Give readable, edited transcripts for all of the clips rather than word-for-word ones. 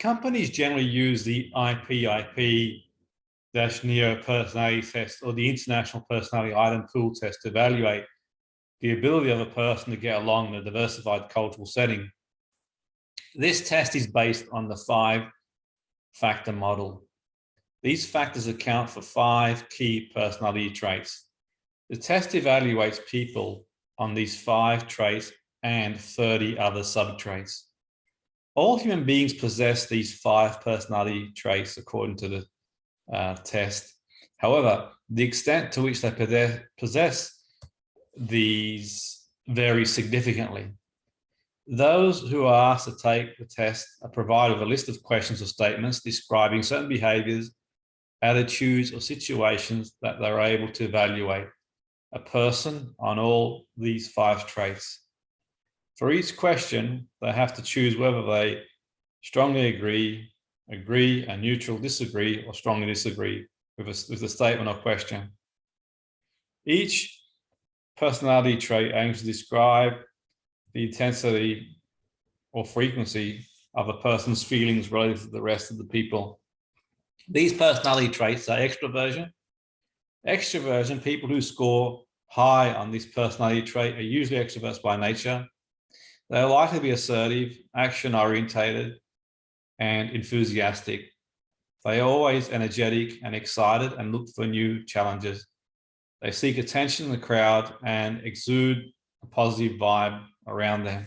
companies generally use the IPIP-NEO personality test or the International Personality Item Pool test to evaluate the ability of a person to get along in a diversified cultural setting. This test is based on the 5-factor model. These factors account for 5 key personality traits. The test evaluates people on these 5 traits and 30 other subtraits. All human beings possess these 5 personality traits according to the test. However, the extent to which they possess these vary significantly. Those who are asked to take the test are provided with a list of questions or statements describing certain behaviors, attitudes, or situations that they're able to evaluate a person on all these 5 traits. For each question, they have to choose whether they strongly agree, a neutral, disagree, or strongly disagree with a statement or question. Each personality trait aims to describe the intensity or frequency of a person's feelings relative to the rest of the people. These personality traits are extroversion. Extroversion, people who score high on this personality trait are usually extroverts by nature. They're likely to be assertive, action-orientated, and enthusiastic. They are always energetic and excited and look for new challenges. They seek attention in the crowd and exude a positive vibe around them.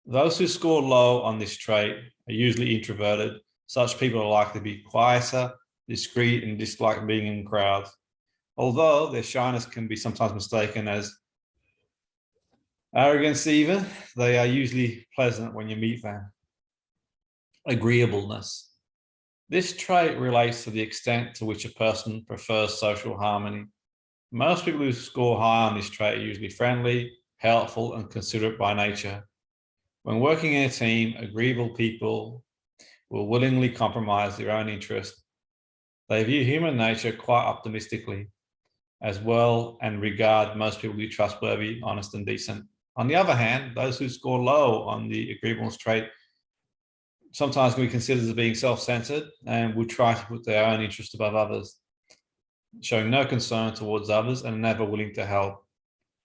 Those who score low on this trait are usually introverted. Such people are likely to be quieter, discreet, and dislike being in crowds. Although their shyness can be sometimes mistaken as arrogance even, they are usually pleasant when you meet them. Agreeableness. This trait relates to the extent to which a person prefers social harmony. Most people who score high on this trait are usually friendly, helpful, and considerate by nature. When working in a team, agreeable people will willingly compromise their own interest. They view human nature quite optimistically as well and regard most people to be trustworthy, honest, and decent. On the other hand, those who score low on the agreeableness trait sometimes can be considered as being self-centered and will try to put their own interest above others, showing no concern towards others and never willing to help,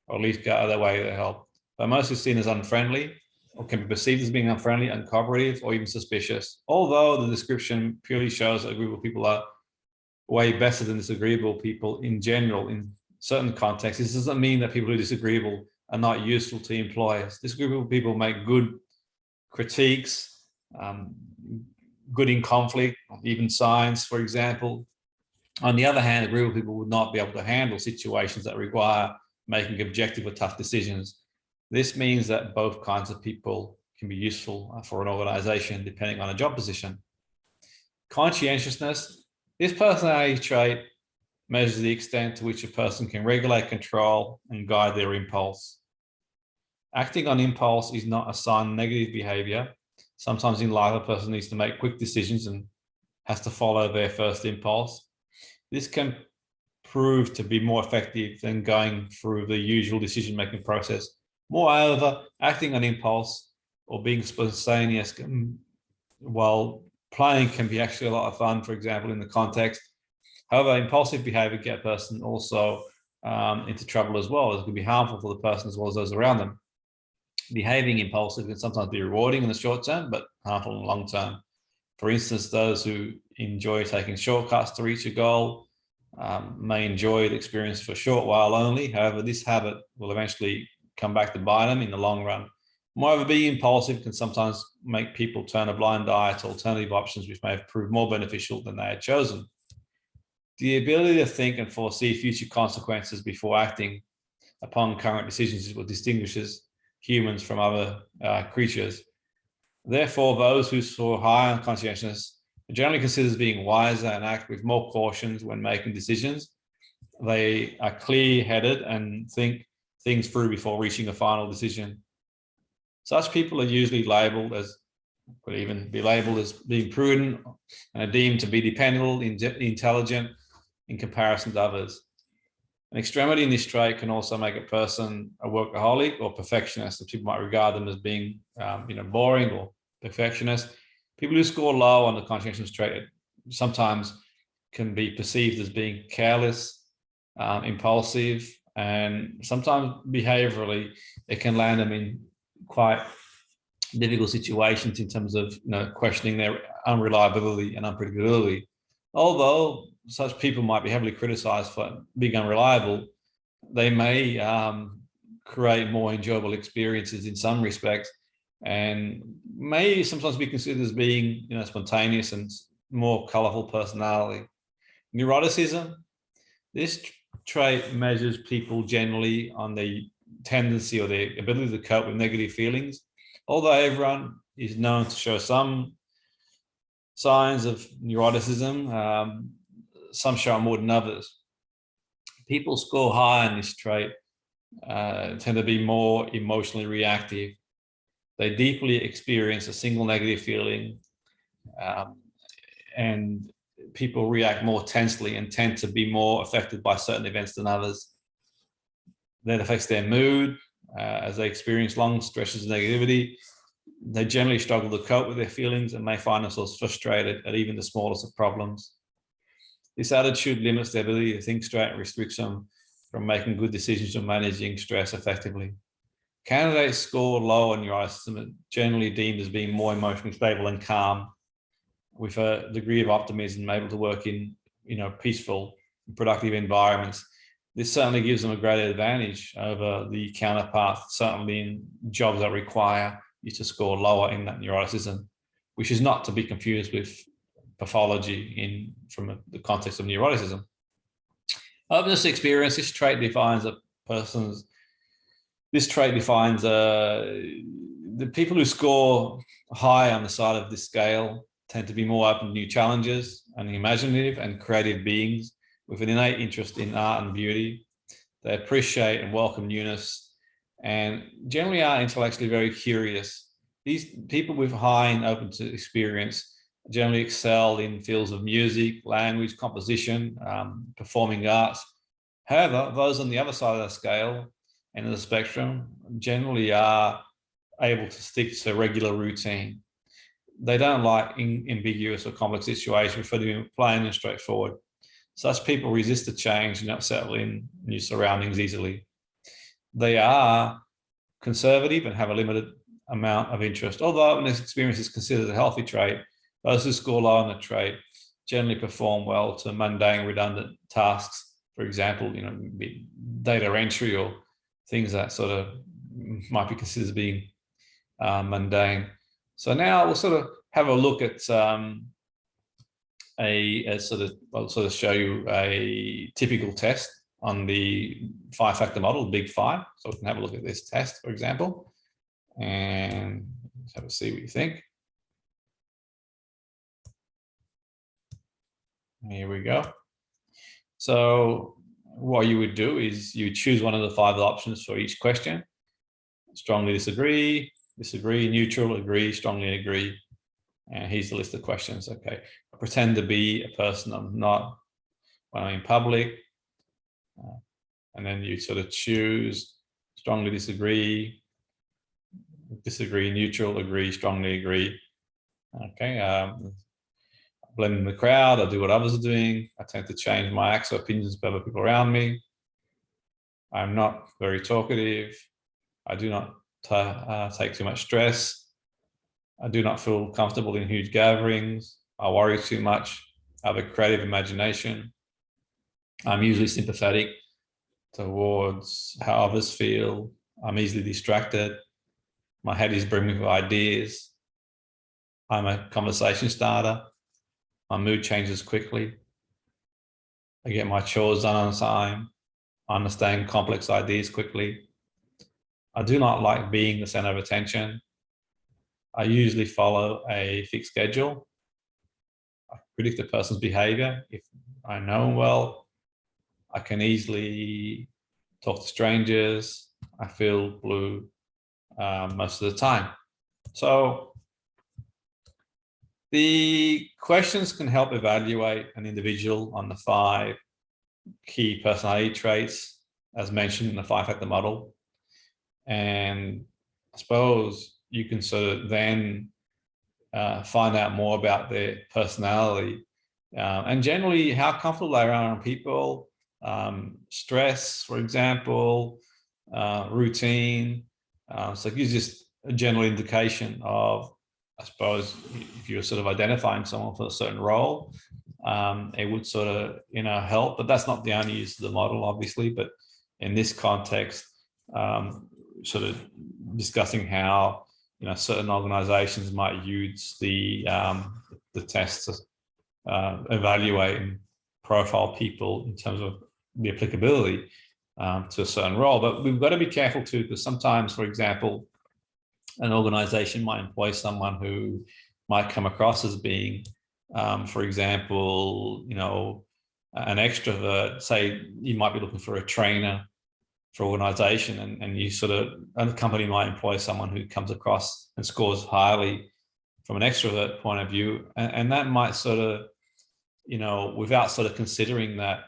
or at least go out of their way to help. They're mostly seen as unfriendly, or can be perceived as being unfriendly, uncooperative, or even suspicious. Although the description purely shows that agreeable people are way better than disagreeable people in general, in certain contexts, this doesn't mean that people who are disagreeable are not useful to employers. Disagreeable people make good critiques, good in conflict, even science, for example. On the other hand, agreeable people would not be able to handle situations that require making objective or tough decisions. This means that both kinds of people can be useful for an organization depending on a job position. Conscientiousness. This personality trait measures the extent to which a person can regulate, control, and guide their impulse. Acting on impulse is not a sign of negative behavior. Sometimes in life, a person needs to make quick decisions and has to follow their first impulse. This can prove to be more effective than going through the usual decision-making process. Moreover, acting on impulse or being spontaneous while playing can be actually a lot of fun, for example, in the context. However, impulsive behavior can get a person also into trouble as well. It can be harmful for the person as well as those around them. Behaving impulsive can sometimes be rewarding in the short term, but harmful in the long term. For instance, those who enjoy taking shortcuts to reach a goal may enjoy the experience for a short while only. However, this habit will eventually come back to bite them in the long run. Moreover, being impulsive can sometimes make people turn a blind eye to alternative options which may have proved more beneficial than they had chosen. The ability to think and foresee future consequences before acting upon current decisions is what distinguishes humans from other creatures. Therefore, those who score high on conscientiousness are generally considered as being wiser and act with more caution when making decisions. They are clear-headed and think things through before reaching a final decision. Such people are usually labeled as, could even be labeled as being prudent and are deemed to be dependable, intelligent in comparison to others. An extremity in this trait can also make a person a workaholic or perfectionist. So people might regard them as being boring or perfectionist. People who score low on the conscientiousness trait sometimes can be perceived as being careless, impulsive, and sometimes behaviorally it can land them in quite difficult situations in terms of questioning their unreliability and unpredictability. Although such people might be heavily criticized for being unreliable, they may create more enjoyable experiences in some respects, and may sometimes be considered as being spontaneous and more colorful personality. Neuroticism, this trait measures people generally on the tendency or their ability to cope with negative feelings. Although everyone is known to show some signs of neuroticism, some show more than others. People score high on this trait tend to be more emotionally reactive. They deeply experience a single negative feeling, and people react more tensely and tend to be more affected by certain events than others. That affects their mood as they experience long stretches of negativity. They generally struggle to cope with their feelings and may find themselves frustrated at even the smallest of problems. This attitude limits their ability to think straight and restricts them from making good decisions or managing stress effectively. Candidates score low on neuroticism are generally deemed as being more emotionally stable and calm, with a degree of optimism, able to work in peaceful, productive environments. This certainly gives them a greater advantage over the counterpart, certainly in jobs that require you to score lower in that neuroticism, which is not to be confused with pathology from the context of neuroticism. Openness experience, this trait defines the people who score high on the side of this scale tend to be more open to new challenges and imaginative and creative beings with an innate interest in art and beauty. They appreciate and welcome newness and generally are intellectually very curious. These people with high and open to experience generally excel in fields of music, language, composition, performing arts. However, those on the other side of the scale and of the spectrum generally are able to stick to a regular routine. They don't like ambiguous or complex situations, prefer to be plain and straightforward. Such people resist the change and not settle in new surroundings easily. They are conservative and have a limited amount of interest. Although openness experience is considered a healthy trait, those who score low on the trait generally perform well to mundane, redundant tasks. For example, data entry or things that sort of might be considered as being mundane. So now we'll sort of have a look at I'll sort of show you a typical test on the 5-factor model, Big Five. So we can have a look at this test, for example, and let's have a see what you think. Here we go. So what you would do is you choose one of the 5 options for each question. Strongly disagree, disagree, neutral, agree, strongly agree. And here's the list of questions. Okay, I pretend to be a person I'm not when I'm in public. And then you sort of choose strongly disagree, disagree, neutral, agree, strongly agree. Okay, blend in the crowd, I do what others are doing. I tend to change my acts or opinions of other people around me. I'm not very talkative. I do not take too much stress. I do not feel comfortable in huge gatherings. I worry too much. I have a creative imagination. I'm usually sympathetic towards how others feel. I'm easily distracted. My head is brimming with ideas. I'm a conversation starter. My mood changes quickly. I get my chores done on time. I understand complex ideas quickly. I do not like being the center of attention. I usually follow a fixed schedule. I predict a person's behavior. If I know them well, I can easily talk to strangers. I feel blue most of the time. So the questions can help evaluate an individual on the 5 key personality traits as mentioned in the 5-factor model. And I suppose you can sort of then find out more about their personality, and generally how comfortable they are around people, stress, for example, routine. So it gives just a general indication of, I suppose, if you're sort of identifying someone for a certain role, it would sort of, help. But that's not the only use of the model, obviously. But in this context, sort of discussing how certain organizations might use the tests to evaluate and profile people in terms of the applicability to a certain role. But we've got to be careful too, because sometimes, for example, an organization might employ someone who might come across as being, for example, an extrovert. Say you might be looking for a trainer for organization, and you sort of, a company might employ someone who comes across and scores highly from an extrovert point of view, and that might sort of, without sort of considering that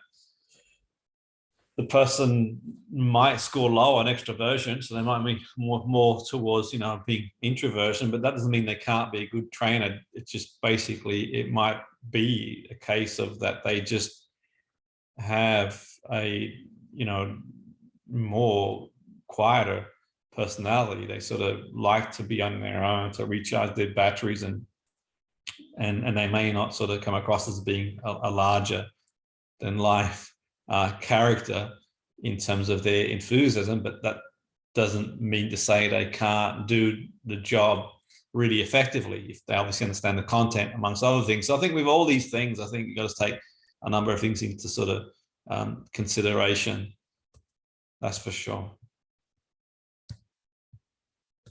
the person might score low on extroversion, so they might be more towards being introversion, but that doesn't mean they can't be a good trainer. It's just basically, it might be a case of that they just have a more quieter personality. They sort of like to be on their own to recharge their batteries, and they may not sort of come across as being a larger than life character in terms of their enthusiasm, but that doesn't mean to say they can't do the job really effectively if they obviously understand the content, amongst other things. So I think with all these things, I think you've got to take a number of things into sort of consideration. That's for sure.